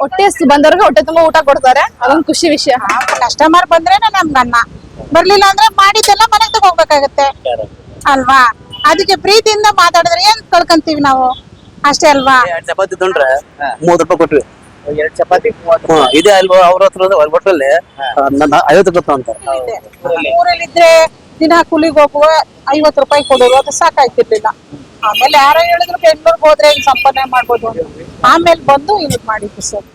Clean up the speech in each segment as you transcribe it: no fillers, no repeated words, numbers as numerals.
ಹೊಟ್ಟೆ ಬಂದವ್ರಿಗೆ ಹೊಟ್ಟೆ ತುಂಬಾ ಊಟ ಕೊಡ್ತಾರೆ, ಅದೊಂದು ಖುಷಿ ವಿಷಯ. ಕಸ್ಟಮರ್ ಬಂದ್ರೆ ನಮ್ಗೆ ಅನ್ನ, ಬರ್ಲಿಲ್ಲ ಅಂದ್ರೆ ಮಾಡಿದ್ದೆಲ್ಲ ಮನೆಗೆ ತಗೋಬೇಕಾಗತ್ತೆ ಅಲ್ವಾ. ಅದಕ್ಕೆ ಪ್ರೀತಿಯಿಂದ ಮಾತಾಡಿದ್ರೆ ಏನ್ ಕಳ್ಕೊಂತೀವಿ ನಾವು, ಅಷ್ಟೇ ಅಲ್ವಾ. ಚಪಾತಿ ತೊಂಡ್ರೆ 30 ರೂಪಾಯಿ ಕೊಟ್ವಿ. 2 ಚಪಾತಿ 30 ಇದೇ ಅಲ್ವಾ ಅವ್ರ ಹತ್ರ ಒಟ್ಟಲ್ಲಿ 50 ರೂಪಾಯಿ ಅಂತ. ಊರಲ್ಲಿದ್ರೆ ದಿನ ಕೂಲಿಗೆ ಹೋಗುವ 50 ರೂಪಾಯಿ ಕೊಡೋರು, ಅದು ಸಾಕಾಯ್ತಿರ್ಲಿಲ್ಲ. ಆಮೇಲೆ ಯಾರೋ ಹೇಳಿದ್ರು ಬೆಂಗಳೂರಿಗೆ ಹೋದ್ರೆ ಇಲ್ಲಿ ಸಂಪಾದನೆ ಮಾಡ್ಬೋದು ಅಂತ. ಆಮೇಲೆ ಬಂದು ಇಲ್ಲಿ ಮಾಡಿದ್ವಿ ಸರ್.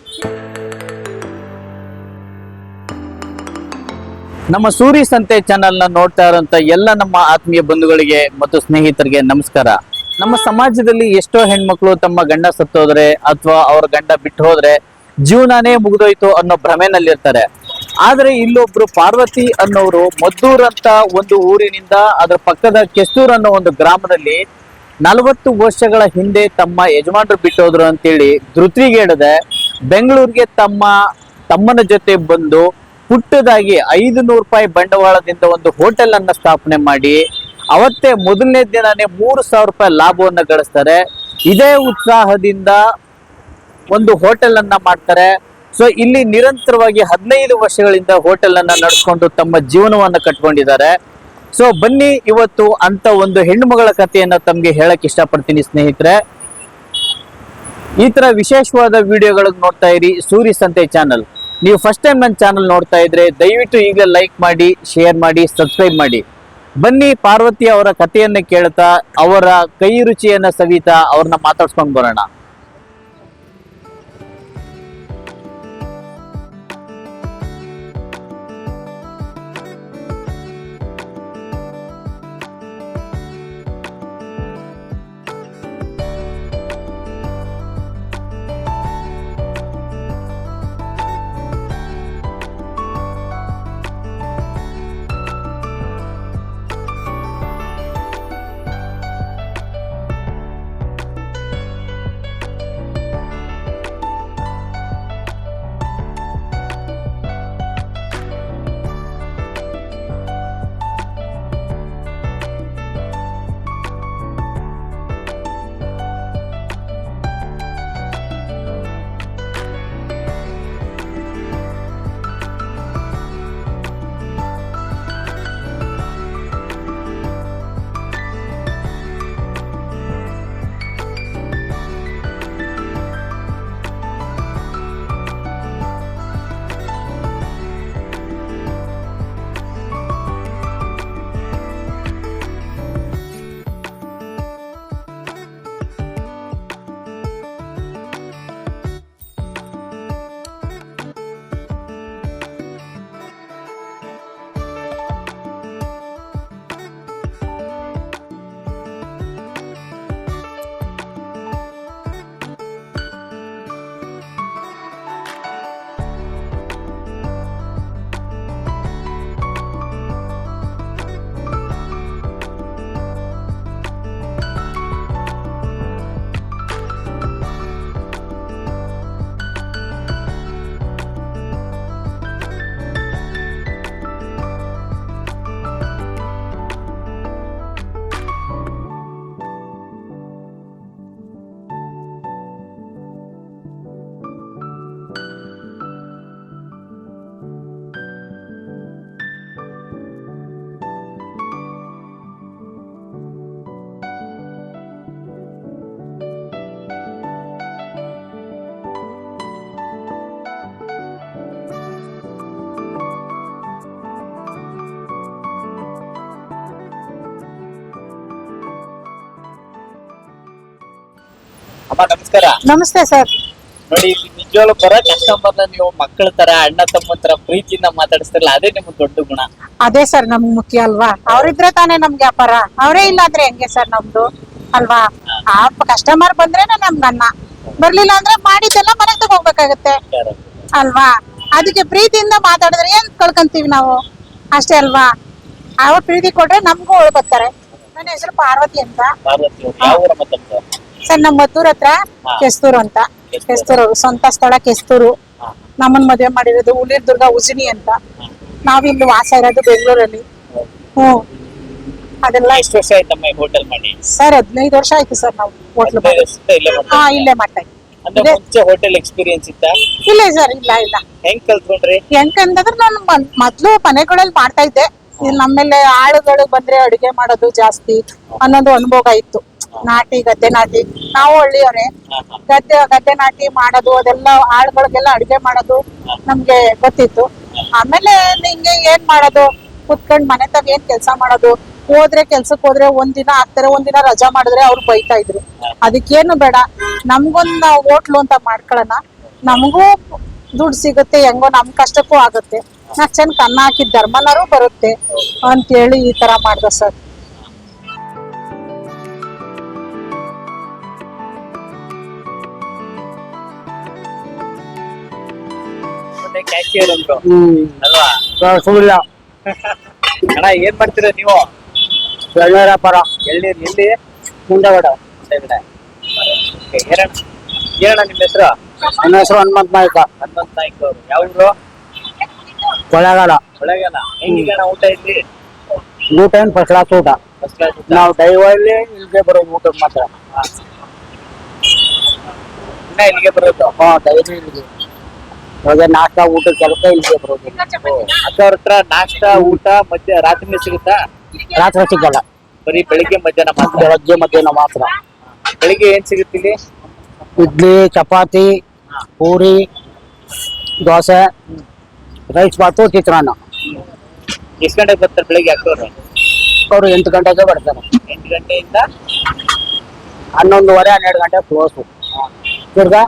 ನಮ್ಮ ಸೂರಿ ಸಂತೆ ಚಾನೆಲ್ ನ ನೋಡ್ತಾ ಇರುವಂತ ಎಲ್ಲ ನಮ್ಮ ಆತ್ಮೀಯ ಬಂಧುಗಳಿಗೆ ಮತ್ತು ಸ್ನೇಹಿತರಿಗೆ ನಮಸ್ಕಾರ. ನಮ್ಮ ಸಮಾಜದಲ್ಲಿ ಎಷ್ಟೋ ಹೆಣ್ಮಕ್ಳು ತಮ್ಮ ಗಂಡ ಸತ್ತೋದ್ರೆ ಅಥವಾ ಅವ್ರ ಗಂಡ ಬಿಟ್ಟು ಹೋದ್ರೆ ಜೀವನಾನೇ ಮುಗಿದೋಯ್ತು ಅನ್ನೋ ಭ್ರಮೆನಲ್ಲಿರ್ತಾರೆ. ಆದ್ರೆ ಇಲ್ಲೊಬ್ರು ಪಾರ್ವತಿ ಅನ್ನೋರು ಮದ್ದೂರ್ ಅಂತ ಒಂದು ಊರಿನಿಂದ ಅದರ ಪಕ್ಕದ ಕೆಸ್ತೂರ್ ಅನ್ನೋ ಒಂದು ಗ್ರಾಮದಲ್ಲಿ 40 ವರ್ಷಗಳ ಹಿಂದೆ ತಮ್ಮ ಯಜಮಾನರು ಬಿಟ್ಟೋದ್ರು ಅಂತೇಳಿ ಧೃತಿಗೆಡದೆ ಬೆಂಗಳೂರಿಗೆ ತಮ್ಮನ ಜೊತೆ ಬಂದು ಪುಟ್ಟದಾಗಿ 500 ರೂಪಾಯಿ ಬಂಡವಾಳದಿಂದ ಒಂದು ಹೋಟೆಲ್ ಅನ್ನ ಸ್ಥಾಪನೆ ಮಾಡಿ ಅವತ್ತೇ ಮೊದಲನೇ ದಿನನೇ 3000 ರೂಪಾಯಿ ಲಾಭವನ್ನ ಗಳಿಸ್ತಾರೆ. ಇದೇ ಉತ್ಸಾಹದಿಂದ ಒಂದು ಹೋಟೆಲ್ ಅನ್ನ ಮಾಡ್ತಾರೆ. ಸೊ ಇಲ್ಲಿ ನಿರಂತರವಾಗಿ 15 ವರ್ಷಗಳಿಂದ ಹೋಟೆಲ್ ಅನ್ನ ನಡೆಸ್ಕೊಂಡು ತಮ್ಮ ಜೀವನವನ್ನ ಕಟ್ಕೊಂಡಿದ್ದಾರೆ. ಸೊ ಬನ್ನಿ ಇವತ್ತು ಅಂತ ಒಂದು ಹೆಣ್ಣು ಮಗಳ ಕಥೆಯನ್ನ ತಮ್ಗೆ ಹೇಳಕ್ ಇಷ್ಟಪಡ್ತೀನಿ ಸ್ನೇಹಿತರೆ. ಈ ತರ ವಿಶೇಷವಾದ ವಿಡಿಯೋಗಳಿಗೆ ನೋಡ್ತಾ ಇರಿ ಸೂರಿ ಸಂತೆ ಚಾನಲ್. ನೀವು ಫಸ್ಟ್ ಟೈಮ್ ನನ್ನ ಚಾನಲ್ ನೋಡ್ತಾ ಇದ್ರೆ ದಯವಿಟ್ಟು ಈಗಲೇ ಲೈಕ್ ಮಾಡಿ, ಶೇರ್ ಮಾಡಿ, ಸಬ್ಸ್ಕ್ರೈಬ್ ಮಾಡಿ. ಬನ್ನಿ ಪಾರ್ವತಿ ಅವರ ಕಥೆಯನ್ನ ಕೇಳ್ತಾ ಅವರ ಕೈ ರುಚಿಯನ್ನ ಸವಿತಾ ಅವ್ರನ್ನ ಮಾತಾಡ್ಸ್ಕೊಂಡ್ ಬರೋಣ. ಅಮ್ಮ ನಮಸ್ಕಾರ. ನಮಸ್ತೆ ಸರ್. ನೋಡಿ ನಿಜವಾಗ್ಲೂ ಬರೋ ಕಸ್ಟಮರ್ನ ನೀವು ಮಕ್ಕಳ ತರ ಅಣ್ಣ ತಮ್ಮ ತರ ಪ್ರೀತಿಯಿಂದ ಮಾತಾಡಿಸ್ತಾರಲ್ಲ ಅದೇ ನಿಮ್ಗೆ ದೊಡ್ಡ ಗುಣ. ಅದೇ ಸರ್ ನಮ್ಗೆ ಮುಖ್ಯ ಅಲ್ವಾ. ಅವ್ರಿದ್ರೆ ತಾನೇ ನಮ್ಗೆ ವ್ಯಾಪಾರ, ಅವರೇ ಇಲ್ಲ ಅಂದ್ರೆ ಹೆಂಗೆ ಸರ್ ನಮ್ದು ಅಲ್ವಾ. ಆ ಕಸ್ಟಮರ್ ಬಂದ್ರೇನೆ ನಮ್ಗೆ ಅನ್ನ, ಬರ್ಲಿಲ್ಲ ಅಂದ್ರೆ ಮಾಡಿದ್ದೆಲ್ಲ ಮನೆಗೆ ತಗೋಬೇಕಾಗತ್ತೆ ಅಲ್ವಾ. ಅದಕ್ಕೆ ಪ್ರೀತಿಯಿಂದ ಮಾತಾಡಿದ್ರೆ ಏನ್ ಕಳ್ಕೊಂತೀವಿ ನಾವು, ಅಷ್ಟೇ ಅಲ್ವಾ. ಅವ್ರ ಪ್ರೀತಿ ಕೊಟ್ರೆ ನಮ್ಗೂ ಒಳಗ್ ಬರ್ತಾರೆ. ನನ್ನ ಹೆಸರು ಪಾರ್ವತಿ ಅಂತ ಸರ್. ನಮ್ಮ ಮದ್ದೂರ್ ಹತ್ರ ಕೆಸ್ತೂರು ಅಂತ, ಕೆಸ್ತೂರು ಸ್ವಂತ ಸ್ಥಳ ಕೆಸ್ತೂರು. ನಮ್ಮನ್ ಮದ್ವೆ ಮಾಡಿರೋದು ಹುಲಿರ್ ದುರ್ಗ ಉಜಿನಿ ಅಂತ. ನಾವಿಲ್ಲಿ ವಾಸ ಇರೋದು ಬೆಂಗಳೂರಲ್ಲಿ. ಅದೆಲ್ಲ ಎಷ್ಟು ವರ್ಷ ಆಯ್ತಮ್ಮ ಹೋಟೆಲ್ ಮಾಡಿ? ಸರ್ 15 ವರ್ಷ ಆಯ್ತು ಸರ್ ನಾವು ಹೋಟ್ಲ್. ಇಲ್ಲೇ ಮಾಡ್ತಾ ಇದ್ವಿ. ಅಂದ್ರೆ ಇದೆ. ಮುಂಚೆ ಹೋಟೆಲ್ ಎಕ್ಸ್ಪೀರಿಯನ್ಸ್ ಇತ್ತ? ಇಲ್ಲ ಸರ್, ಇಲ್ಲ ಇಲ್ಲ. ಹೆಂಗ್ ಕಲ್ತ್ಕೊಂಡ್ರಿ? ಹೆಂಗಂತಂದ್ರೆ ನಾನು ಮೊದ್ಲು ಮನೆಗಳಲ್ಲಿ ಮಾಡ್ತಾ ಇದ್ದೆ. ಇಲ್ಲಿ ನಮ್ಮೇಲೆ ಆಳುಗಳು ಬಂದ್ರೆ ಅಡುಗೆ ಮಾಡೋದು ಜಾಸ್ತಿ ಅನ್ನೋದು ಅನುಭವ ಇತ್ತು. ನಾಟಿ ಗದ್ದೆ ನಾಟಿ, ನಾವು ಹಳ್ಳಿಯವರೇ, ಗದ್ದೆ ನಾಟಿ ಮಾಡೋದು ಅದೆಲ್ಲ ಆಳುಗಳಿಗೆಲ್ಲ ಅಡುಗೆ ಮಾಡೋದು ನಮ್ಗೆ ಗೊತ್ತಿತ್ತು. ಆಮೇಲೆ ಹಿಂಗೆ ಏನ್ ಮಾಡೋದು, ಕುತ್ಕೊಂಡ್ ಮನೆ ತಾಗ ಏನ್ ಕೆಲ್ಸ ಮಾಡೋದು, ಕೆಲ್ಸಕ್ಕೆ ಹೋದ್ರೆ ಒಂದಿನ ಆಗ್ತಾರೆ, ಒಂದಿನ ರಜಾ ಮಾಡಿದ್ರೆ ಅವ್ರು ಬೈತಾ ಇದ್ರು. ಅದಕ್ಕೇನು ಬೇಡ, ನಮ್ಗೊಂದ್ ಹೋಟ್ಲು ಅಂತ ಮಾಡ್ಕೊಳ್ಳೋಣ, ನಮಗೂ ದುಡ್ಡು ಸಿಗುತ್ತೆ, ಹೆಂಗೋ ನಮ್ ಕಷ್ಟಕ್ಕೂ ಆಗುತ್ತೆ, 4 ಜನಕ್ಕೆ ಅನ್ನ ಹಾಕಿದ ಧರ್ಮನಾರು ಬರುತ್ತೆ ಅಂತೇಳಿ ಈ ತರ ಮಾಡ್ದ ಸರ್. ಕ್ಯಾಶಿಯರ್ ಅಂದ್ರು ಅಲ್ವಾ? ಸುಳ್ಳ ಅಣ್ಣ ಏನ್ ಮಾಡ್ತೀರಾ ನೀವು? ಎಳ್ನೀರ ವ್ಯಾಪಾರ. ಎಳ್ನೀರ್ ಎಲ್ಲಿ? ಮುಂದಗಡೆ. ಏನಣ್ಣ ನಿಮ್ಮ ಹೆಸರು? ನನ್ನ ಹೆಸರು ಹನುಮಂತ ನಾಯ್ಕ. ಹನುಮಂತ ನಾಯ್ಕ ಅವರು ಯಾವ ಊರು? ಕೊಳ್ಳೇಗಾಲ. ಒಳಗಲ್ಲ. ಹೆಂಗಿದೆ ಅಣ್ಣ ಊಟ ಇಲ್ಲಿ? ಊಟ ಏನ್ ಫಸ್ಟ್ ಕ್ಲಾಸ್ ಊಟ. ಫಸ್ಟ್ ಕ್ಲಾಸ್ ಊಟ. ನಾವು ಡೈವಲ್ಲಿ ಇಲ್ಲಿಗೆ ಬರೋದು ಊಟಕ್ಕೆ ಮಾತ್ರ. ಇನ್ನ ಇಲ್ಲಿಗೆ ಬರೋದು? ಡೈಲಿ ಇಲ್ಲಿಗೆ. ಇವಾಗ ನಾಷ್ಟ ಊಟ ಕೆಲಸ ಇಲ್ಲಿಗೆ ಬರೋದು. ಅಕ್ಕವ್ರ ಹತ್ರ ನಾಷ್ಟ ಊಟ ಮಧ್ಯ ರಾತ್ರಿ ಸಿಗುತ್ತಾ? ರಾತ್ರಿ ಸಿಗಲ್ಲ, ಬರೀ ಬೆಳಿಗ್ಗೆ ಮಧ್ಯಾಹ್ನ ಮಾತ್ರ? ಬೆಳಗ್ಗೆ ಮಧ್ಯಾಹ್ನ ಮಾತ್ರ. ಬೆಳಿಗ್ಗೆ ಏನ್ ಸಿಗುತ್ತೆ ಇಲ್ಲಿ? ಇಡ್ಲಿ, ಚಪಾತಿ, ಪೂರಿ, ದೋಸೆ, ರೈಸ್ ಬಾತು, ಚಿತ್ರಾನ್ನ. ಎಷ್ಟು ಗಂಟೆಗೆ ಬರ್ತಾರೆ ಬೆಳಿಗ್ಗೆ ಅಕ್ಕವ್ರು? ಅವರು 8 ಗಂಟೆಗೆ ಬರ್ತಾರೆ. 8 ಗಂಟೆಯಿಂದ 11:30 12 ಗಂಟೆ ಕ್ಲೋಸು. ತಿರ್ಗಾ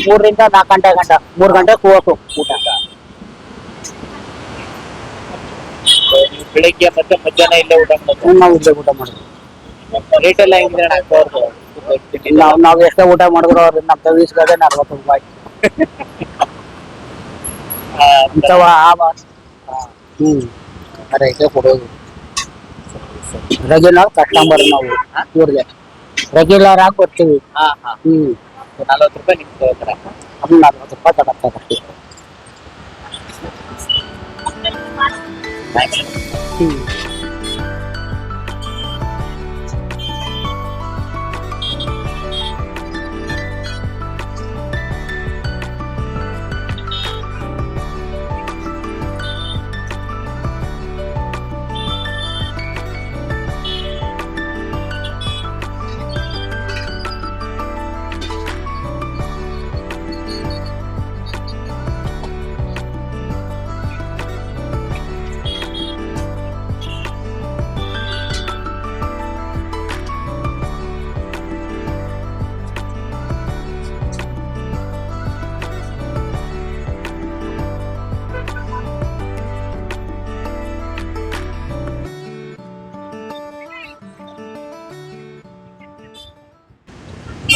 3 ರಿಂದ 4 ಗಂಟೆ 3 ಗಂಟೆ ಕ್ಲೋಸು ಊಟ. ನೀವು ಬೆಳಿಗ್ಗೆ ಮತ್ತೆ ಮಧ್ಯಾಹ್ನ ಇಲ್ಲೇ ಊಟ ಮಾಡೋದು? ನಾವು ಇಲ್ಲೇ ಊಟ ಮಾಡೋದು. ರೇಟ್ ಎಲ್ಲ ಹೆಂಗಿದೆ ಅಣ್ಣ ಅಕ್ಕವ್ರದ್ದು? ನಾವು ಎಷ್ಟೇ ಊಟ ಮಾಡಿದ್ರು ಅವ್ರಿಗೆ ನಮ್ಮ ತವಿಸ್ಗದೆ 40 ರೂಪಾಯಿ. ರೈತೆ ಕೊಡೋದು. ರೆಗ್ಯುಲರ್ ಕಸ್ಟಮರ್ ನಾವು ಇವ್ರಿಗೆ ರೆಗ್ಯುಲರ್ ಆಗಿ ಬರ್ತೀವಿ. 40 ರೂಪಾಯಿ ನಿಮ್ಗೆ ತಗೋತಾರೆ? 40 ರೂಪಾಯಿ ತಗೋತಾರೆ ಅಷ್ಟೇ.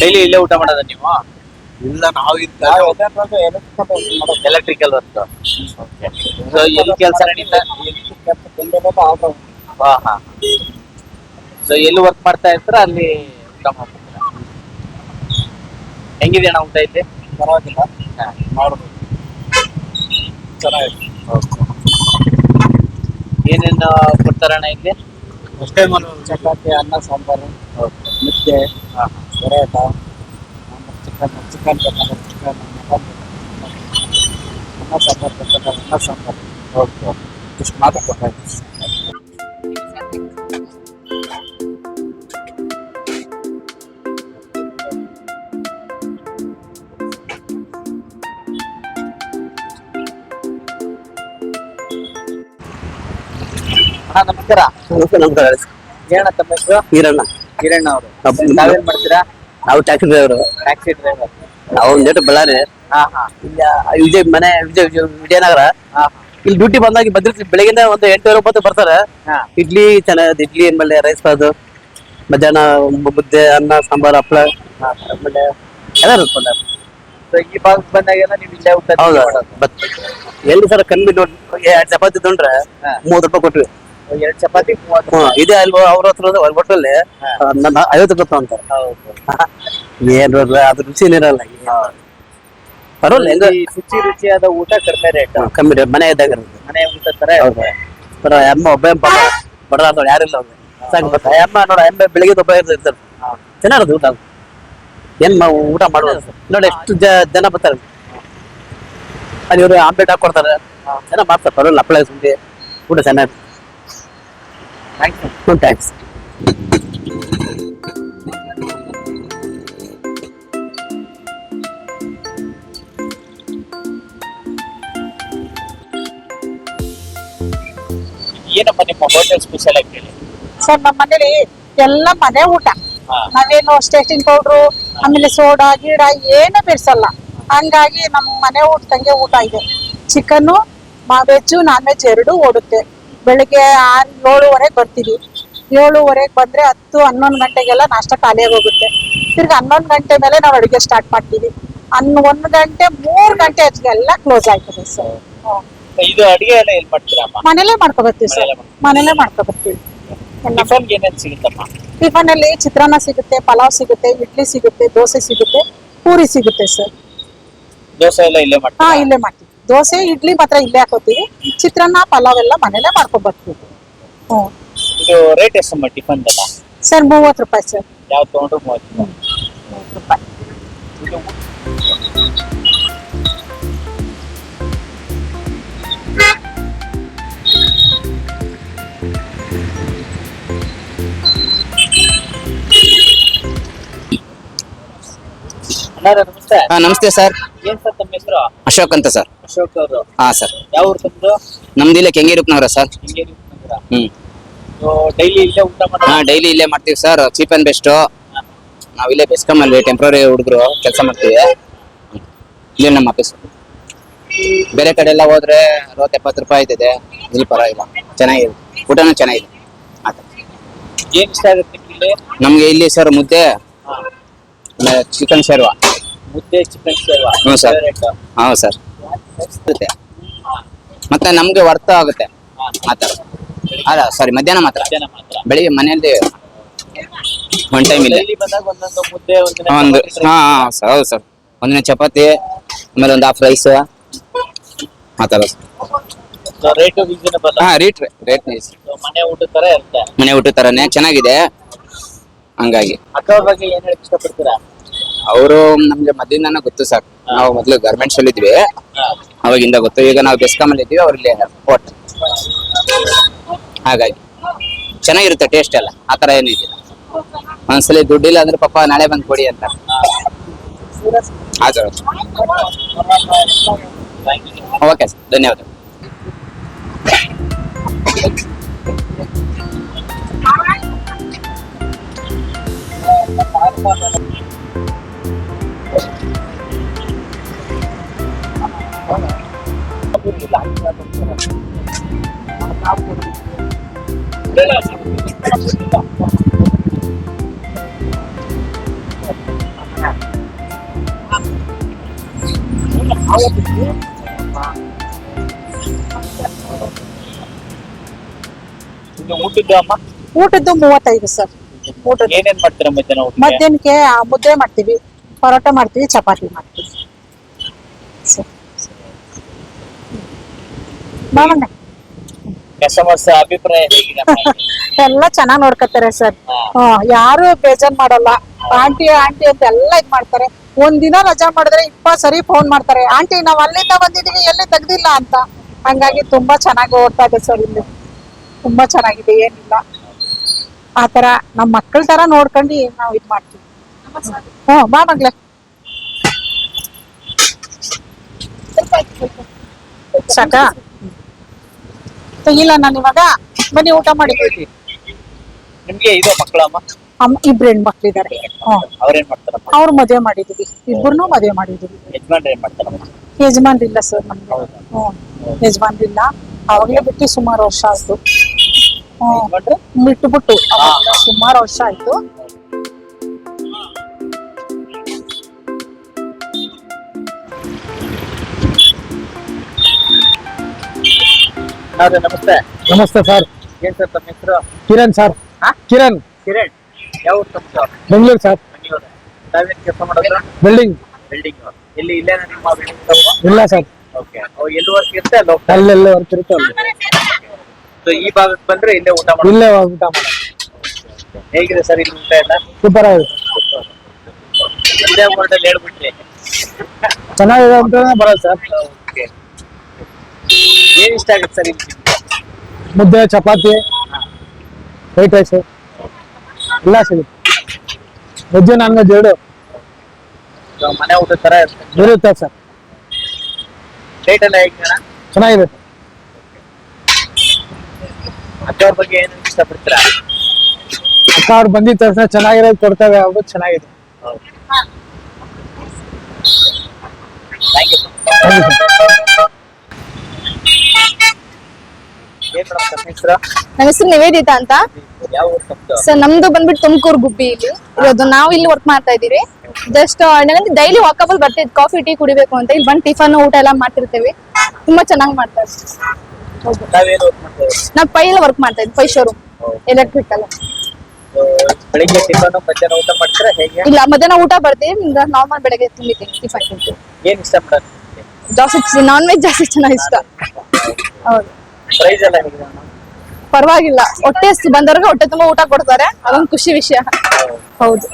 ಡೈಲಿ ಇಲ್ಲೇ ಊಟ ಮಾಡೋದ ನೀವು? ಇಲ್ಲ, ನಾವು ಎಲೆಕ್ಟ್ರಿಕಲ್ ವರ್ಕ್. ಸೊ ಎಲ್ಲಿ ಕೆಲಸ ನಡೀತಾ? ಸೊ ಎಲ್ಲಿ ವರ್ಕ್ ಮಾಡ್ತಾ ಇರ್ತಾರ ಅಲ್ಲಿ ಊಟ ಮಾಡ್ತೀರಾ? ಹೆಂಗಿದೆ ಅಣ್ಣ ಊಟ ಇಲ್ಲಿ? ಪರವಾಗಿಲ್ಲ, ಮಾಡ್ಬೋದು, ಚೆನ್ನಾಗಿದೆ. ಏನೇನು ಕೊಡ್ತಾರಣ್ಣ ಇಲ್ಲಿ? ಅಷ್ಟೇ ಮಾಡೋದು. ಚಪಾತಿ, ಅನ್ನ, ಸಾಂಬಾರು, ಮುದ್ದೆ, ಪರೋಟ, ಚಿಕನ್ ಬೇಕಾದ್ರೆ ಚಿಕನ್, ಮಟನ್ ಅನ್ನ ಸಾಂಬಾರು ಬೇಕಾದ್ರೆ ಅನ್ನ ಸಾಂಬಾರು. ಇಷ್ಟು ಮಾತ್ರ ಕೊಟ್ಟಾಯ್ತು. ಅಣ್ಣ ನಮಸ್ಕಾರ. ನಮಸ್ಕಾರ. ಏನಣ್ಣ ತಮ್ಮ ಹೆಸರು? ಈರಣ್ಣ. ಹಿರಣ್ಣ ಅವರು. ನಾವೇನ್ ಮಾಡ್ತೀರಾ? ನಾವು ಟ್ಯಾಕ್ಸಿ ಡ್ರೈವರು. Taxi driver. ನಾವು ಒಂದೇಟು ಬಳ್ಳಾರಿ. ಇಲ್ಲಿ ವಿಜಯನಗರ. ಇಲ್ಲಿ ಡ್ಯೂಟಿ ಬಂದಾಗ ಬಂದಿರ್ತೀವಿ. ಬೆಳಗಿಂದ ಒಂದು 8:09 ಬರ್ತಾರೆ. ಇಡ್ಲಿ ಚೆನ್ನಾಗಿ, ಇಡ್ಲಿ ಆಮೇಲೆ ರೈಸ್ ಬಾತು, ಮಧ್ಯಾಹ್ನ ಮುದ್ದೆ, ಅನ್ನ, ಸಾಂಬಾರು, ಹಪ್ಪಳ, ಆಮೇಲೆ ಎಲ್ಲ ಇರುತ್ತೆ. ಈ ಭಾಗಕ್ಕೆ ಬಂದಾಗೆಲ್ಲ ನೀವು ಇಲ್ಲೇ ಊಟ ಹೌದಾ? ಮಾಡೋದು? ಎಲ್ಲಿ ಸರ್ ಕಮ್ಮಿ ನೋಡಿ 2 ಚಪಾತಿ ತೊಂಡ್ರೆ 30 ರೂಪಾಯಿ ಕೊಟ್ವಿ. 2 ಚಪಾತಿ 30. ಇದೇ ಅಲ್ವಾ ಅವ್ರ ಹತ್ರ ಹೋಟೆಲ್ 50 ರೂಪಾಯಿ ಅಂತಾರೆ. ಏನ್ ಅದ್ರ ರುಚಿ ಇರಲ್ಲ. ಪರವಾಗಿಲ್ಲ, ಹೆಂಗ ಶುಚಿ ರುಚಿಯಾದ ಊಟ ಕಡಿಮೆ ರೇಟ್. ಕಮ್ಮಿ ರೇಟ್ ಮನೆ ಇದ್ದಾಗ ಇರುತ್ತೆ. ಮನೆ ಊಟ ತರ. ಅಮ್ಮ ಒಬ್ಬ ಬಡ ಯಾರಿಲ್ಲ ಅವ್ರು ಸಾಕು. ಅಮ್ಮ ನೋಡ, ಅಮ್ಮ ಬೆಳಿಗ್ಗೆ ಒಬ್ಬ ಇರ್ತಾರೆ. ಚೆನ್ನಾಗಿರುತ್ತೆ ಊಟ. ಊಟ ಮಾಡ್ಬೋದು ನೋಡಿ ಎಷ್ಟು ಜನ ಬರ್ತಾರೆ ಅಲ್ಲಿ ಇವರು ಆಮ್ಲೆಟ್ ಹಾಕೊಡ್ತಾರೆ ಚೆನ್ನಾಗಿ ಮಾಡ್ತಾರೆ ಪರವಾಗಿಲ್ಲ ಹಪ್ಪಳ ಸುಂದಿ ಊಟ ಚೆನ್ನಾಗಿ ಥ್ಯಾಂಕ್ಸ್ ಏನಪ್ಪ ನಿಮ್ಮ ಹೋಟೆಲ್ ಸ್ಪೆಷಲ್ ಆಗಿ ಹೇಳಿ. ಸರ್ ನಮ್ಮ ಮನೇಲಿ ಎಲ್ಲ ಮನೆ ಊಟ. ನಾವೇನು ಸ್ಟೇಟಿಂಗ್ ಪೌಡ್ರು ಆಮೇಲೆ ಸೋಡಾ ಗೀಡ ಏನು ಬಿಡ್ಸಲ್ಲ. ಹಂಗಾಗಿ ನಮ್ಮ ಮನೆ ಊಟದಂಗೆ ಊಟ ಇದೆ. ಚಿಕನ್ನು ವೆಜ್ಜು ನಾನ್ ವೆಜ್ ಎರಡೂ ಓಡುತ್ತೆ. ಬೆಳಿಗ್ಗೆ 6-7ವರೆಗೆ ಬರ್ತೀವಿ. 7ವರೆಗೆ ಬಂದ್ರೆ 10-11 ಗಂಟೆಗೆಲ್ಲ ನಾಷ್ಟ ಖಾಲಿಯಾಗಿ ಹೋಗುತ್ತೆ. ತಿರ್ಗಿ 11 ಗಂಟೆ ಮೇಲೆ ನಾವು ಅಡುಗೆ ಸ್ಟಾರ್ಟ್ ಮಾಡ್ತೀವಿ. 1 ಗಂಟೆ 3 ಗಂಟೆ ಎಲ್ಲ ಕ್ಲೋಸ್ ಆಯ್ತದೆ ಸರ್. ಇದು ಅಡಿಗೆ ಎಲ್ಲ ಎಲ್ಲಿ ಮಾಡ್ತೀರಮ್ಮ? ಮನೇಲೆ ಮಾಡ್ಕೊಬರ್ತೀವಿ ಸರ್. ಮನೇಲೆ ಮಾಡ್ಕೊಬರ್ತೀವಿ. ಟಿಫನ್ ಏನೇನ್ ಸಿಗುತ್ತಮ್ಮ? ಟಿಫನ್ ಅಲ್ಲಿ ಚಿತ್ರಾನ್ನ ಸಿಗುತ್ತೆ, ಪಲಾವ್ ಸಿಗುತ್ತೆ, ಇಡ್ಲಿ ಸಿಗುತ್ತೆ, ದೋಸೆ ಸಿಗುತ್ತೆ, ಪೂರಿ ಸಿಗುತ್ತೆ ಸರ್. ದೋಸೆ ಎಲ್ಲ ಇಲ್ಲೇ ಹಾ ಮಾಡ್ತೀರಾ? ಇಲ್ಲೇ ಮಾಡ್ತೀವಿ. ದೋಸೆ ಇಡ್ಲಿ ಮಾತ್ರ ಇಲ್ಲೇ ಹಾಕೋತೀವಿ. ಚಿತ್ರಾನ್ನ ಪಲಾವ್ ಎಲ್ಲ ಮನೇಲೆ ಮಾಡ್ಕೊಂಡ್ ಬರ್ತೀವಿ. ಹ್ಮ್ ಇದು ರೇಟ್ ಎಷ್ಟಮ್ಮ ಟಿಫನ್ ಎಲ್ಲ? ಸರ್ 30 ರೂಪಾಯಿ ಸರ್. ಯಾವ ತಗೊಂಡ್ರು 30. 30 ರೂಪಾಯಿ. ಇದು ಅಣ್ಣಾವ್ರೆ ನಮಸ್ತೆ. ನಮಸ್ತೆ ಸರ್. ಏನ್ ಸರ್ ತಮ್ಮ ಹೆಸರು? ಅಶೋಕ್ ಅಂತ ಸರ್. ಅಶೋಕ್ ಅವರು. ಹಾ ಸರ್. ಯಾವ ಊರು ತಮ್ಮದು? ನಮ್ದು ಇಲ್ಲೇ ಕೆಂಗೇರಿಪ್ಪನವರ ಸರ್. ಹಿಂಗೇರಿ ಬಂದಿರಾ? ಹ್ಮ್. ಡೈಲಿ ಇಲ್ಲೇ ಊಟ ಹಾ ಮಾಡೋದು? ಡೈಲಿ ಇಲ್ಲೇ ಮಾಡ್ತೀವಿ ಸರ್. Cheap and best. ನಾವ್ ಇಲ್ಲೇ ಬೆಸ್ಕಾಮ್ ಅಲ್ಲಿ ಟೆಂಪ್ರರಿ ಹುಡುಗರು ಕೆಲಸ ಮಾಡ್ತೀವಿ. ಇಲ್ಲೇ ನಮ್ಮ ಆಫೀಸ್. ಬೇರೆ ಕಡೆ ಎಲ್ಲ ಹೋದ್ರೆ 60-70 ರೂಪಾಯಿ ಇದೆ. ಇಲ್ಲಿ ಪರವಾಗಿಲ್ಲ, ಚೆನ್ನಾಗಿದೆ, ಊಟನೂ ಚೆನ್ನಾಗಿದೆ. ಏನ್ ಇಷ್ಟ ಆಗುತ್ತೆ ಇಲ್ಲಿ? ನಮ್ಗೆ ಇಲ್ಲಿ ಸರ್ ಮುದ್ದೆ, ಚಿಕನ್ ಶೇರ್ವಾ. ಮುದ್ದೆ ಚಿಕನ್ ಶೇರ್ವಾ. ಹ್ಞೂ ಸರ್. ರೇಟ್ ಹೌದು ಸರ್. ಇರುತ್ತೆ. ಮತ್ತೆ ನಮ್ಗೆ ವರ್ತ ಆಗುತ್ತೆ ಮಾತ್ರ. ಅಲ್ಲ ಸಾರಿ, ಮಧ್ಯಾಹ್ನ ಮಾತ್ರ. ಮಧ್ಯಾಹ್ನ ಮಾತ್ರ. ಬೆಳಿಗ್ಗೆ ಮನೆಯಲ್ಲಿ ಒನ್ ಟೈಮ್ ಇಲ್ಲ. ಡೈಲಿ ಬಂದಾಗ ಒಂದೊಂದು ಮುದ್ದೆ ಒಂದು ಹೌದು ಸರ್. ಒಂದಿನ ಚಪಾತಿ, ಆಮೇಲೆ ಒಂದು ಹಾಫ್ ರೈಸ್ ಆ ಥರ. Rate reasonable. ಹಾ ರೇಟ್ ಮನೆ ಊಟದ ತರ ಇರುತ್ತೆ. ಮನೆ ಊಟ ತರನೇ ಚೆನ್ನಾಗಿದೆ. ಹಂಗಾಗಿ ಅಕ್ಕವ್ರ ಬಗ್ಗೆ ಏನ್ ಹೇಳಕ್ ಇಷ್ಟಪಡ್ತೀರಾ? ಅವರು ನಮ್ಗೆ ಮೊದ್ಲಿಂದಾನು ಗೊತ್ತು ಸರ್. ನಾವು ಮೊದ್ಲು ಗಾರ್ಮೆಂಟ್ಸ್ ಅಲ್ಲಿ ಇದ್ವಿ, ಅವಾಗಿಂದ ಗೊತ್ತು. ಈಗ ನಾವು ಬೆಸ್ಕಾಮ್ ಅಲ್ಲಿ ಇದ್ವಿ, ಅವ್ರಲ್ಲಿ ಹೋಟ್. ಹಾಗಾಗಿ ಚೆನ್ನಾಗಿರುತ್ತೆ ಟೇಸ್ಟ್ ಎಲ್ಲ. ಆ ತರ ಏನಿದೆ. ಒಂದ್ಸಲಿ ದುಡ್ಡಿಲ್ಲ ಅಂದ್ರೆ ಪಾಪ ನಾಳೆ ಬಂದು ಕೊಡಿ ಅಂತ. ಆತರ. ಓಕೆ ಸರ್, ಧನ್ಯವಾದ. ಇದು ಊಟದ್ದು ಅಮ್ಮ ಊಟದ್ದು 35 ಸರ್. ಊಟದ್ದು ಏನೇನ್ ಮಾಡ್ತೀರಾ ಮಧ್ಯಾಹ್ನ ಊಟಕ್ಕೆ? ಮಧ್ಯಾಹ್ನಕ್ಕೆ ಮುದ್ದೆ ಮಾಡ್ತೀವಿ, ಪರೋಟ ಮಾಡ್ತೀವಿ, ಚಪಾತಿ ಮಾಡ್ತೀವಿ ಸರ್. ಬಾಮಣ್ಣ ಕಸ್ಟಮರ್ಸ್ ಅಭಿಪ್ರಾಯ ಹೇಗಿದೆ ಅಮ್ಮ? ಎಲ್ಲ ಚೆನ್ನಾಗ್ ನೋಡ್ಕೊತಾರೆ ಸರ್. ಯಾರು ಬೇಜಾರ್ ಮಾಡಲ್ಲ. ಆಂಟಿ ಆಂಟಿ ಅಂತ ಎಲ್ಲ ಇದ್ ಮಾಡ್ತಾರೆ. ಒಂದಿನ ರಜಾ ಮಾಡಿದ್ರೆ 20 ಸರಿ ಫೋನ್ ಮಾಡ್ತಾರೆ, ಆಂಟಿ ನಾವ್ ಅಲ್ಲಿಂದ ಬಂದಿದೀವಿ, ಎಲ್ಲಿ ತೆಗ್ದಿಲ್ಲ ಅಂತ. ಹಂಗಾಗಿ ತುಂಬಾ ಚೆನ್ನಾಗಿ ಓಡ್ತಾ ಇದೆ ಸರ್. ಇಲ್ಲಿ ತುಂಬಾ ಚೆನ್ನಾಗಿದೆ, ಏನಿಲ್ಲ. ಆತರ ನಮ್ ಮಕ್ಕಳ ತರ ನೋಡ್ಕೊಂಡು ನಾವ್ ಇದ್ ಮಾಡ್ತೀವಿ. ಬಾ ಮಗ್ಲೆ. ಸಾಕ ತೆಗಿಲ್ಲ ನಾನು ಇವಾಗ. ಬನ್ನಿ ಊಟ ಮಾಡಿ. ನಿಮ್ಗೆ ಇದು ಮಕ್ಕಳಮ್ಮ? ಇಬ್ರು ಹೆಣ್ಮಕ್ಳಿದಾರೆ. ಅವ್ರೇನ್ ಮಾಡ್ತಾರಮ್ಮ? ಅವ್ರು ಮದುವೆ ಮಾಡಿದೀವಿ, ಇಬ್ಬರನ್ನೂ ಮದುವೆ ಮಾಡಿದೀವಿ. ಯಜಮಾನ್ರು ಏನ್ ಮಾಡ್ತಾರಮ್ಮ? ಯಜಮಾನ್ರಿಲ್ಲ ಸರ್ ನಮ್ಗೆ. ಯಜಮಾನ್ರಿಲ್ಲ. ಅವಾಗ್ಲೇ ಬಿಟ್ಟು ಸುಮಾರು ವರ್ಷ ಆಯ್ತು. ಯಜಮಾನ್ರು? ಬಿಟ್ಟು ಸುಮಾರು ವರ್ಷ ಆಯ್ತು. ನಮಸ್ತೆ. ನಮಸ್ತೆ ಸರ್. ಏನ್ ಸರ್ ತಮ್ಮ ಹೆಸರು? ಕಿರಣ್ ಸರ್. ಕಿರಣ್. ಕಿರಣ್. ಯಾವ ಊರು ತಮ್ಮದು? ಬೆಂಗಳೂರು ಸರ್. ಬೆಂಗಳೂರು. ತಾವೇನ್ ಕೆಲಸ ಮಾಡೋದು? ಬಿಲ್ಡಿಂಗ್. ಬಿಲ್ಡಿಂಗ್. ಇಲ್ಲಿ ಇಲ್ಲೇ ನಿಮ್ಮ ಬಿಲ್ಡಿಂಗ್ ತಮ್ಮ? ಇಲ್ಲ ಸರ್, ಓಕೆ. ಅವು ಎಲ್ಲಿ ವರ್ಕ್ ಇರುತ್ತೆ ಅಲ್ಲಿ ಹೋಗ್ತಾರೆ? ಅಲ್ಲೆಲ್ಲ ಬರ್ತಿರುತ್ತೆ ಅಲ್ಲಿ. ಸೊ ಈ ಭಾಗಕ್ಕೆ ಬಂದ್ರೆ ಇಲ್ಲೇ ಊಟ ಮಾಡಿ. ಇಲ್ಲೇ ಊಟ ಮಾಡೋದು. ಹೇಗಿದೆ ಸರ್ ಇಲ್ಲಿ ಊಟ ಎಲ್ಲ? ಸೂಪರ್ ಆಗಿದೆ. ಒಂದೇ ವರ್ಡಲ್ಲಿ ಹೇಳ್ಬಿಟ್ರಿ. ಚೆನ್ನಾಗಿದೆ ಅಂತಾನೆ ಬರೋದು ಸರ್. Okay. ಏನ್ ಇಷ್ಟ ಆಗುತ್ತೆ ಸರ್ ಇಲ್ಲಿ? ಮುದ್ದೆ, ಚಪಾತಿ, ವೈಟ್ ರೈಸ್ ಎಲ್ಲ ಸಿಗುತ್ತೆ. ವೆಜ್ ನಾನ್ ವೆಜ್ ಎರಡು ಮನೆ ಊಟದ ತರ ಇರುತ್ತೆ. ಇರುತ್ತೆ ಸರ್. ರೇಟ್ ಎಲ್ಲ ಹೇಗೆ ಅಣ್ಣ? ಚೆನ್ನಾಗಿದೆ. ಅಕ್ಕವ್ರ ಬಗ್ಗೆ ಏನು ಇಷ್ಟಪಡ್ತೀರಾ? ಅಕ್ಕ ಅವ್ರು ಬಂದಿದ್ದ ತಕ್ಷಣ ಚೆನ್ನಾಗಿರೋದು ಕೊಡ್ತೇವೆ, ಅವ್ರು ಚೆನ್ನಾಗಿದೆ. Thank you. Thank you sir. ಏನ್ ಮೇಡಮ್ ತಮ್ಮ ಹೆಸರು? ನನ್ನ ಹೆಸರು ನಿವೇದಿತಾ ಅಂತ ಯಾವ ಊರು ತಮ್ಮದು? ಸರ್. ನಮ್ದು ಬಂದ್ಬಿಟ್ಟು ತುಮಕೂರು ಗುಬ್ಬಿ. ಇಲ್ಲಿ ಇರೋದು ನಾವು ಇಲ್ಲಿ ವರ್ಕ್ ಮಾಡ್ತಾ ಇದೀವಿ. ಜಸ್ಟ್ ಡೈಲಿ ವಾಕಬಲ್ ಬರ್ತಿದ್ ಕಾಫಿ ಟೀ ಕುಡಿಬೇಕು ಅಂತ ಇಲ್ಲಿ ಬಂದು ಟಿಫನ್ ಊಟ ಎಲ್ಲ ಮಾಡ್ತಿರ್ತೀವಿ. ತುಂಬಾ ಚೆನ್ನಾಗಿ ಮಾಡ್ತಾರೆ. ನಾವೇನು ವರ್ಕ್ ಮಾಡ್ತೇವೆ? ನಾವು ಪೈ ಎಲ್ಲ ವರ್ಕ್ ಮಾಡ್ತಾ ಇದ್ವಿ. Pai showroom electrical. ಬೆಳಿಗ್ಗೆ ಟಿಫನ್ ಮಧ್ಯಾಹ್ನ ಊಟ ಮಾಡ್ತೀರಾ ಹೇಗೆ? ಇಲ್ಲ, ಮಧ್ಯಾಹ್ನ ಊಟ ಬರ್ತೀವಿ. ನಾರ್ಮಲ್ ಬೆಳಗ್ಗೆ ತಿಂಡಿತೀನಿ ಟಿಫನ್ ತಿಂತೀವಿ. ಏನ್ ಇಷ್ಟ ಮೇಡಮ್? ಜಾಸ್ತಿ ನಾನ್ ವೆಜ್ ಜಾಸ್ತಿ ಚೆನ್ನಾಗಿ ಇಷ್ಟ. ಹೌದು. ಪ್ರೈಸ್ ಎಲ್ಲ ಹೇಗಿದೆ ಅಣ್ಣ? ಪರವಾಗಿಲ್ಲ, ಹೊಟ್ಟೆ ಬಂದವ್ರಿಗೆ ಹೊಟ್ಟೆ ತುಂಬಾ ಊಟ ಕೊಡ್ತಾರೆ, ಅದೊಂದು ಖುಷಿ ವಿಷಯ. ಹೌದು.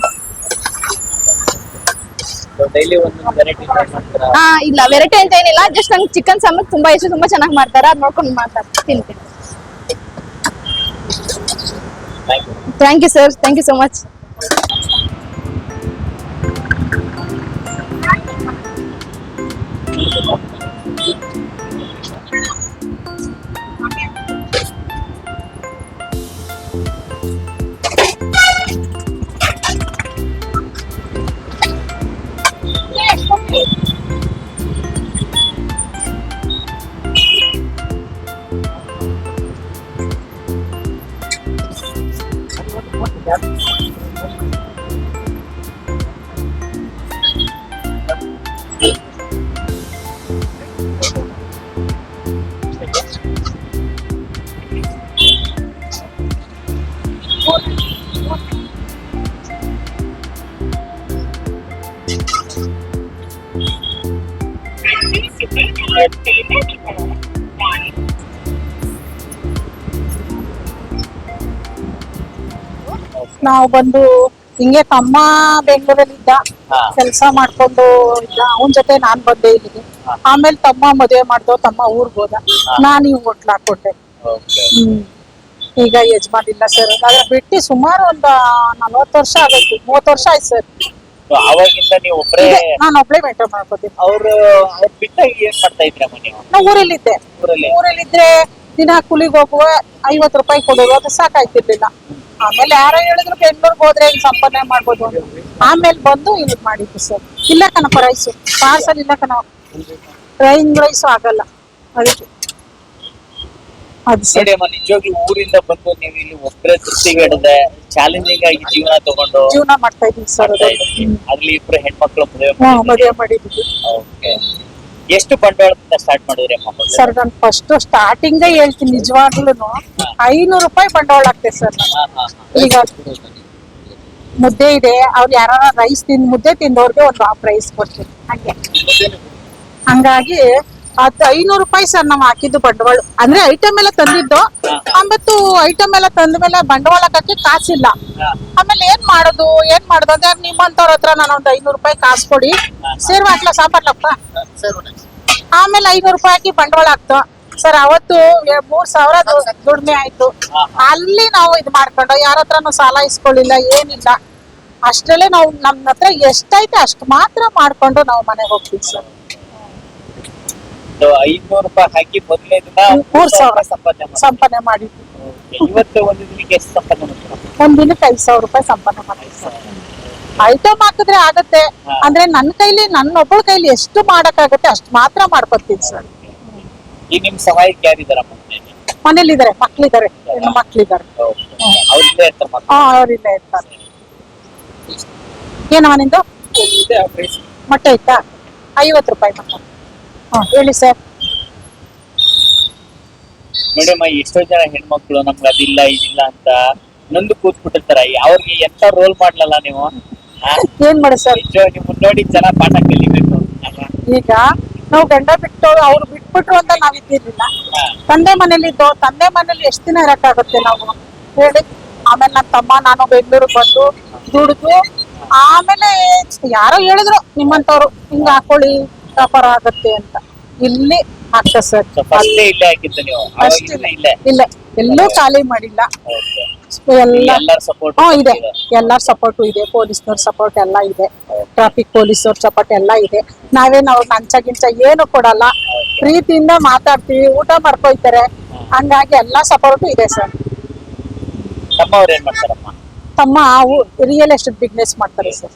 ಡೈಲಿ ಒಂದೊಂದು ವೆರೈಟಿ ಟ್ರೈ ಮಾಡ್ತೀರಾ? ಇಲ್ಲ ವೆರೈಟಿ ಅಂತ ಏನಿಲ್ಲ, ಜಸ್ಟ್ ನಂಗೆ ಚಿಕನ್ ಸಾಂಬಾರ್ ತುಂಬಾ ಇಷ್ಟ, ತುಂಬಾ ಚೆನ್ನಾಗಿ ಮಾಡ್ತಾರೆ, ಅದ್ ನೋಡ್ಕೊಂಡು ಮಾಡ್ತಾರೆ, ತಿಂತೀನಿ. Thank you sir, thank you so much. ನಾವು ಬಂದು ಹಿಂಗೆ ತಮ್ಮ ಬೆಂಗಳೂರಲ್ಲಿ ಇದ್ದ, ಕೆಲಸ ಮಾಡ್ಕೊಂಡು ಇದ್ದ. ಅವನ್ ಜೊತೆ ನಾನ್ ಬಂದೆ ಇಲ್ಲಿಗೆ. ಆಮೇಲೆ ತಮ್ಮ ಮದುವೆ ಮಾಡ್ದೋ, ತಮ್ಮ ಊರ್ಗ್ ಹೋದ, ನಾನು ಈಗ ಹೋಟ್ಲ್ ಹಾಕೊಟ್ಟೆ. ಈಗ ಯಜಮಾನ್ ಇಲ್ಲ ಸರ್. ಅದ್ರ ಬಿಟ್ಟು ಸುಮಾರು ಒಂದು 40 ವರ್ಷ ಆಗೈತಿ, 30 ವರ್ಷ ಆಯ್ತು ಸರ್. ಅವಾಗಿಂದ ನೀವು ಒಬ್ಬರೇ? ನಾನು ಒಬ್ಳೆ ಮೇಂಟೈನ್ ಮಾಡ್ಕೋತೀನಿ. ಅವ್ರು ಬಿಟ್ಟಾಗ ಏನ್ ಮಾಡ್ತಾ ಇದ್ರಮ್ಮ ನೀವು? ನಾವು ಊರಲ್ಲಿದ್ದೆ. ಊರಲ್ಲಿದ್ರೆ ದಿನ ಕೂಲಿಗೆ ಹೋಗುವ 50 ರೂಪಾಯಿ ಕೊಡೋರು, ಅದು ಸಾಕಾಯ್ತಿರ್ಲಿಲ್ಲ. ಆಮೇಲೆ ಯಾರೋ ಹೇಳಿದ್ರು ಬೆಂಗಳೂರಿಗೆ ಹೋದ್ರೆ ಹಿಂಗ್ ಸಂಪಾದನೆ ಮಾಡ್ಬೋದು ಅಂತ. ಆಮೇಲೆ ಬಂದು ಇಲ್ಲಿ ಮಾಡಿದ್ದು ಸರ್. ಇಲ್ಲ ಕಣಪ್ಪ, ರೈಸು ಪಾರ್ಸಲ್ ಇಲ್ಲ ಕಣ, ರೈಸು ಆಗಲ್ಲ ಅದಕ್ಕೆ. ಅದು ಸರಿ. ನೋಡಿ ಅಮ್ಮ, ನಿಜವಾಗಿ ಊರಿಂದ ಬಂದು ನೀವು ಇಲ್ಲಿ ಒಬ್ಬರೇ ತೃಪ್ತಿಗೆ ಹಿಡದೆ ಚಾಲೆಂಜಿಂಗ್ ಆಗಿ ಜೀವನ ತಗೊಂಡು ಜೀವನ ಮಾಡ್ತಾ ಇದೀನಿ ಸರ್. ಅದ್ರಲ್ಲಿ ಇಬ್ರು ಹೆಣ್ಮಕ್ಳು ಮದುವೆ ಮಾಡಿದ್ವಿ. ಎಷ್ಟು ಬಂಡವಾಳದಿಂದ ಸ್ಟಾರ್ಟ್ ಮಾಡಿದ್ರಿ ಅಮ್ಮ? ಸರ್ ನಾನು ಫಸ್ಟ್ ಸ್ಟಾರ್ಟಿಂಗ್ ಹೇಳ್ತೀನಿ, ನಿಜವಾಗ್ಲೂ 500 ರೂಪಾಯಿ ಬಂಡವಾಳ ಆಗ್ತದೆ ಸರ್. ಈಗ ಮುದ್ದೆ ಇದೆ, ಅವ್ರು ಯಾರ ರೈಸ್ ಮುದ್ದೆ ತಿಂದವ್ರಿಗೆ ಒಂದು ಹಾಫ್ ರೈಸ್ ಕೊಡ್ತೀನಿ ಹಂಗೆ. ಹಂಗಾಗಿ ಅದು 500 ರೂಪಾಯಿ ಸರ್ ನಾವು ಹಾಕಿದ್ದು ಬಂಡವಾಳ. ಅಂದ್ರೆ ಐಟಮ್ ಎಲ್ಲ ತಂದಿದ್ದು, ಆಂಬತ್ತು ಐಟಮ್ ಎಲ್ಲ ತಂದ ಮೇಲೆ ಬಂಡವಾಳ ಹಾಕಿ ಕಾಸಿಲ್ಲ. ಆಮೇಲೆ ಏನ್ ಮಾಡೋದು ಅಂದ್ರೆ ನಿಮ್ಮಂತವ್ರ ಹತ್ರ ನಾನು ಒಂದು 500 ರೂಪಾಯಿ ಕಾಸು ಕೊಡಿ, ಸೇರ್ವ ಹಾಕ್ಲಾ ಸಾಂಬಾರ್ಲಪ್ಪ. ಆಮೇಲೆ 500 ರೂಪಾಯಿ ಹಾಕಿ ಬಂಡವಾಳ ಹಾಕ್ತು ಸರ್. ಅವತ್ತು 3000 ದುಡಿಮೆ ಆಯ್ತು. ಅಲ್ಲಿ ನಾವು ಇದು ಮಾಡ್ಕೊಂಡು ಯಾರ ಹತ್ರನು ಸಾಲ ಇಸ್ಕೊಳ್ಳಿಲ್ಲ, ಏನಿಲ್ಲ. ಅಷ್ಟ್ರಲ್ಲೇ ನಾವು ನಮ್ಮ ಹತ್ರ ಎಷ್ಟೈತೆ ಅಷ್ಟು ಮಾತ್ರ ಮಾಡ್ಕೊಂಡು ನಾವು ಮನೆಗೆ ಹೋಗ್ತೀವಿ ಸರ್. 500 ರೂಪಾಯಿ ಹಾಕಿ ಮೊದಲನೇ ದಿನ 3000 ಸಂಪಾದನೆ ಮಾಡಿದ್ವಿ. ಇವತ್ತು ಒಂದು ದಿನಕ್ಕೆ ಎಷ್ಟು ಸಂಪಾದನೆ ಮಾಡ್ತೀರಾ? ಒಂದ್ ದಿನಕ್ಕೆ 5000 ರೂಪಾಯಿ ಸಂಪಾದನೆ ಮಾಡ್ತೀವಿ ಸರ್. ಐಟಮ್ ಹಾಕಿದ್ರೆ ಆಗತ್ತೆ, ಅಂದ್ರೆ ನನ್ನ ಒಬ್ಬಳ ಕೈಲಿ ಎಷ್ಟು ಮಾಡಕ್ಕಾಗತ್ತೆ ಅಷ್ಟು ಮಾತ್ರ ಮಾಡ್ಕೊತೀವಿ ಸರ್. ಈಗ ನಿಮ್ ಸಹಾಯಕ್ಕೆ ಯಾರಿದಾರಮ್ಮ? ಮನೇಲಿದ್ದಾರೆ, ಮಕ್ಳಿದ್ದಾರೆ, ಹೆಣ್ಣು ಮಕ್ಳಿದ್ದಾರೆ. ಅವ್ರದ್ದೇ ಇರ್ತಾರೆ ಮಕ್ಳು? ಅವ್ರಿಲ್ಲ ಇರ್ತಾರೆ. ಏನಮ್ಮ ನಿಂದು ಮೊಟ್ಟೆ ಇತ್ತಾ? 50 ರೂಪಾಯಿ ಮೊಟ್ಟೆ. ಹೇಳಿ ಸರ್. ನೋಡಿಯಮ್ಮ, ಎಷ್ಟೋ ಜನ ಹೆಣ್ಮಕ್ಳು ನಮ್ಗೆ ಅದಿಲ್ಲ ಇದಿಲ್ಲ ಅಂತ ನೊಂದು ಕೂತ್ಬಿಟ್ಟಿರ್ತಾರ. ಅವ್ರಿಗೆ ಎಂತ ರೋಲ್ ಮಾಡ್ಲಲ್ಲ ನೀವು? ಏನ್ ಮಾಡಿ ಸರ್, ನಿಜವಾಗಿ ಮುನ್ನೋಡಿ ಜನ ಪಾಠ ಕಲಿಬೇಕು. ಈಗ ನಾವು ಗಂಡ ಬಿಟ್ಟು ಅವ್ರು ಬಿಟ್ಬಿಟ್ರು ಅಂತ ನಾವ್ ಇದ್ದಿರ್ಲಿಲ್ಲ. ತಂದೆ ಮನೇಲಿದ್ದು, ತಂದೆ ಮನೇಲಿ ಎಷ್ಟ್ ದಿನ ಇರಕ್ಕಾಗುತ್ತೆ ನಾವು ಹೇಳಿ. ಆಮೇಲೆ ನನ್ನ ತಮ್ಮ ನಾನು ಬೆಂಗಳೂರಿಗೆ ಬಂದು ದುಡಿದು ಆಮೇಲೆ ಯಾರೋ ಹೇಳಿದ್ರು ನಿಮ್ಮಂತವ್ರು ಹಿಂಗ ಹಾಕೊಳ್ಳಿ ವ್ಯಾಪಾರ ಆಗತ್ತೆ ಅಂತ. ಇಲ್ಲಿ ಹಾಕ್ತ ಸರ್. ಫಸ್ಟ್ ಇಲ್ಲೇ ಹಾಕಿದ್ದು ನೀವು ಅಷ್ಟಿಲ್ಲ, ಇಲ್ಲೇ ಇಲ್ಲ ಎಲ್ಲೂ ಖಾಲಿ ಮಾಡಿಲ್ಲ. ಎಲ್ಲ ಎಲ್ಲರ ಸಪೋರ್ಟ್ ಇದೆ, ಎಲ್ಲಾರ ಸಪೋರ್ಟು ಇದೆ, ಪೊಲೀಸ್ನವ್ರ ಸಪೋರ್ಟ್ ಎಲ್ಲ ಇದೆ, ಟ್ರಾಫಿಕ್ ಪೊಲೀಸವ್ರ ಸಪೋರ್ಟ್ ಎಲ್ಲ ಇದೆ. ನಾವೇನ್ ಅವ್ರ ಲಂಚ ಗಿಂಚ ಏನು ಕೊಡಲ್ಲ, ಪ್ರೀತಿಯಿಂದ ಮಾತಾಡ್ತೀವಿ, ಊಟ ಮಾಡ್ಕೊಯ್ತಾರೆ. ಹಂಗಾಗಿ ಎಲ್ಲಾ ಸಪೋರ್ಟು ಇದೆ ಸರ್. ತಮ್ಮವ್ರು ಏನ್ ಮಾಡ್ತಾರಮ್ಮ? ತಮ್ಮ ರಿಯಲ್ ಎಸ್ಟೇಟ್ ಬಿಸ್ನೆಸ್ ಮಾಡ್ತಾರೆ ಸರ್.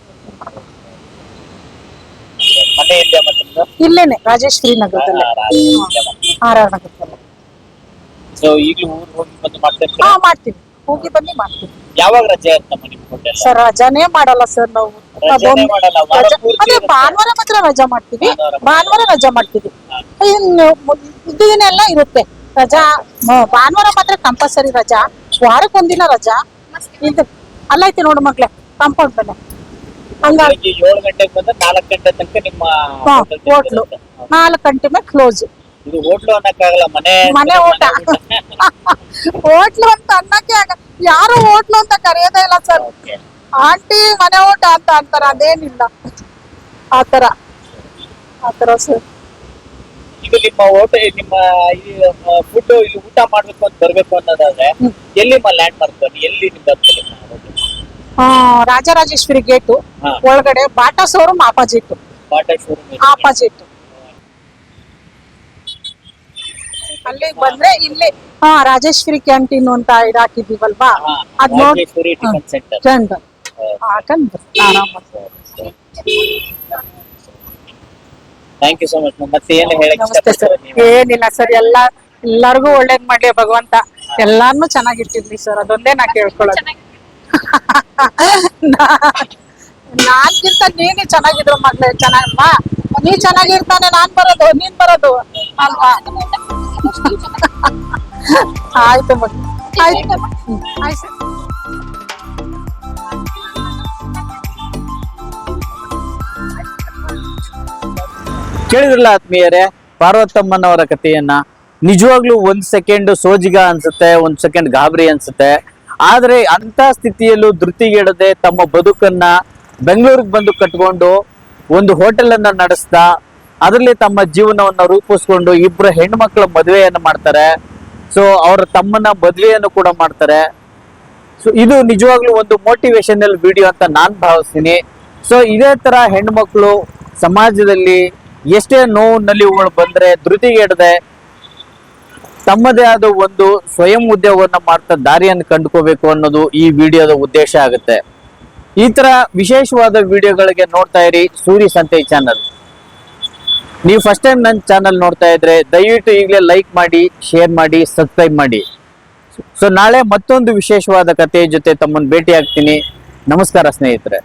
ಮನೆ ಇದೆ ಮತ್ತೆ ಇಲ್ಲೇನೆ ರಾಜೇಶ್ವರಿ ನಗರದಲ್ಲಿ, ಆರ್ ನಗರದಲ್ಲಿ. ಸೊ ಈಗಲೂ ಊರ್ ಹೋಗಿ ಬಂದು ಮಾಡ್ತಿರ್ತೀರ? ಹಾ ಮಾಡ್ತೀವಿ, ಹೋಗಿ ಬಂದು ಮಾಡ್ತೀವಿ ಯಾವಾಗ ರಜೆ ಇರ್ತಮ್ಮ ನಿಮ್ ಹೋಟೆಲ್? ಸರ್. ರಜಾನೇ ಮಾಡಲ್ಲ ಸರ್ ನಾವು. ರಜಾನೇ ಮಾಡಲ್ಲ, ವಾರ ಪೂರ್ತಿ ಅದೇ ಇರುತ್ತೆ. ಭಾನುವಾರ ಮಾತ್ರ ರಜಾ ಮಾಡ್ತೀವಿ, ಭಾನುವಾರ ರಜಾ ಮಾಡ್ತೀವಿ. ದಿನ ಎಲ್ಲ ಇರುತ್ತೆ ರಜಾ. ಭಾನುವಾರ ಮಾತ್ರ ಕಂಪಲ್ಸರಿ ರಜಾ, ವಾರಕ್ಕೆ ಒಂದಿನ ರಜಾ. ಇದು ಅಲ್ಲೈತಿ ನೋಡು ಮಗ್ಲೆ ಕಾಂಪೌಂಡ್ ಮೇಲೆ. ಹಂಗಾಗಿ ಬೆಳಿಗ್ಗೆ 7 ಗಂಟೆಗೆ ಬಂದ್ರೆ 4 ಗಂಟೆ ತನಕ ನಿಮ್ಮ hotel ಹೋಟ್ಲು ಇರುತ್ತೆ. 4 ಗಂಟೆ ಮೇಲೆ ಕ್ಲೋಸ್. ಇದು ಹೋಟ್ಲು ಅನ್ನಕ್ಕಾಗಲ್ಲ, ಮನೆ ಮನೆ ಊಟ. ಹೋಟ್ಲು ಅಂತ ಅನ್ನಕ್ಕೆ ಯಾರು ಹೋಟ್ಲು ಅಂತ ಕರೆಯೋದೇ ಇಲ್ಲ ಸರ್. Okay. ಆಂಟಿ ಮನೆ ಊಟ ಅಂತ ಅಂತಾರ, ಅದೇನಿಲ್ಲ ಆತರ ಸರ್. ಈಗ ನಿಮ್ಮ ಹೋಟೆಲ್, ನಿಮ್ಮ ಫುಡ್ ಇಲ್ಲಿ ಊಟ ಮಾಡ್ಬೇಕು ಅಂತ ಬರ್ಬೇಕು ಅನ್ನೋದಾದ್ರೆ ಎಲ್ಲಿ ಲ್ಯಾಂಡ್ ಮಾಡ್ತಾರೆ? ಎಲ್ಲಿ ನಿಮ್ದು hotel? ರಾಜರಾಜೇಶ್ವರಿ ಗೇಟು ಹಾ. ಒಳಗಡೆ Bata showroom opposite. Bata showroom opposite ಅಲ್ಲಿಗೆ ಬಂದ್ರೆ ಇಲ್ಲಿ ರಾಜೇಶ್ವರಿ ಕ್ಯಾಂಟೀನ್ ಅಂತ ಇದು ಹಾಕಿದೀವಲ್ವಾ, ಅದ್ ನೋಡಿ ಟಿಫನ್ ಸೆಂಟರ್. ಚಂದ ಹಾಕಂದ್ ಆರಾಮ. Thank you so much. ಮತ್ತೆ ಏನು ಹೇಳಕ್ ನಮಸ್ತೆ ಸರ್. ಏನಿಲ್ಲ ಸರ್, ಎಲ್ಲರಿಗೂ ಒಳ್ಳೇದ್ ಮಾಡ್ಲಿ ಭಗವಂತ, ಎಲ್ಲಾರ್ನು ಚೆನ್ನಾಗಿಟ್ಟಿರ್ಲಿ ಸರ್, ಅದೊಂದೇ ನಾ ಕೇಳ್ಕೊಳ್ಳೋದು. ನಾನ್ಗಿಂತ ನೀನೇ ಚೆನ್ನಾಗಿದ್ರು ಮಗ್ಳೆ, ಚೆನ್ನಾಗಮ್ಮ. ನೀ ಚೆನ್ನಾಗಿರ್ತಾನೆ ನಾನ್ ಬರೋದು, ನೀನ್ ಬರೋದು ಅಲ್ವಾ? ಆಯ್ತು ಮಗ್ಳೆ, ಆಯ್ತು. ಆಯ್ತು ಸರ್. ಕೇಳಿದ್ರಲ್ಲ ಆತ್ಮೀಯರೇ, ಪಾರ್ವತಮ್ಮನವರ ಕಥೆಯನ್ನ. ನಿಜವಾಗ್ಲೂ ಒಂದ್ ಸೆಕೆಂಡ್ ಸೋಜಿಗ ಅನ್ಸುತ್ತೆ, ಒಂದ್ ಸೆಕೆಂಡ್ ಗಾಬರಿ ಅನ್ಸುತ್ತೆ. ಆದ್ರೆ ಅಂತ ಸ್ಥಿತಿಯಲ್ಲೂ ಧೃತಿಗೆಡದೆ ತಮ್ಮ ಬದುಕನ್ನ ಬೆಂಗಳೂರಿಗೆ ಬಂದು ಕಟ್ಕೊಂಡು ಒಂದು ಹೋಟೆಲ್ ಅನ್ನ ನಡೆಸ್ತಾ ಅದರಲ್ಲಿ ತಮ್ಮ ಜೀವನವನ್ನ ರೂಪಿಸ್ಕೊಂಡು ಇಬ್ರು ಹೆಣ್ಮಕ್ಳ ಮದುವೆಯನ್ನು ಮಾಡ್ತಾರೆ. ಸೊ ಅವರ ತಮ್ಮನ ಮದುವೆಯನ್ನು ಕೂಡ ಮಾಡ್ತಾರೆ. ಸೊ ಇದು ನಿಜವಾಗ್ಲೂ ಒಂದು ಮೋಟಿವೇಶನಲ್ ವಿಡಿಯೋ ಅಂತ ನಾನ್ ಭಾವಿಸ್ತೀನಿ. ಸೊ ಇದೇ ತರ ಹೆಣ್ಮಕ್ಳು ಸಮಾಜದಲ್ಲಿ ಎಷ್ಟೇ ನೋವು ನಲಿವುಗಳು ಬಂದ್ರೆ ಧೃತಿಗೆಡದೆ ತಮ್ಮದೇ ಆದ ಒಂದು ಸ್ವಯಂ ಉದ್ಯೋಗವನ್ನ ಮಾಡ್ತಾ ದಾರಿಯನ್ನು ಕಂಡುಕೋಬೇಕು ಅನ್ನೋದು ಈ ವಿಡಿಯೋದ ಉದ್ದೇಶ ಆಗುತ್ತೆ. ಈ ತರ ವಿಶೇಷವಾದ ವಿಡಿಯೋಗಳಿಗೆ ನೋಡ್ತಾ ಇರಿ ಸೂರಿ ಸಂತೆ ಚಾನಲ್. ನೀವು ಫಸ್ಟ್ ಟೈಮ್ ನನ್ನ ಚಾನಲ್ ನೋಡ್ತಾ ಇದ್ರೆ ದಯವಿಟ್ಟು ಈಗಲೇ ಲೈಕ್ ಮಾಡಿ, ಶೇರ್ ಮಾಡಿ, ಸಬ್ಸ್ಕ್ರೈಬ್ ಮಾಡಿ. ಸೊ ನಾಳೆ ಮತ್ತೊಂದು ವಿಶೇಷವಾದ ಕಥೆಯ ಜೊತೆ ತಮ್ಮನ್ನು ಭೇಟಿ ಆಗ್ತೀನಿ. ನಮಸ್ಕಾರ ಸ್ನೇಹಿತರೆ.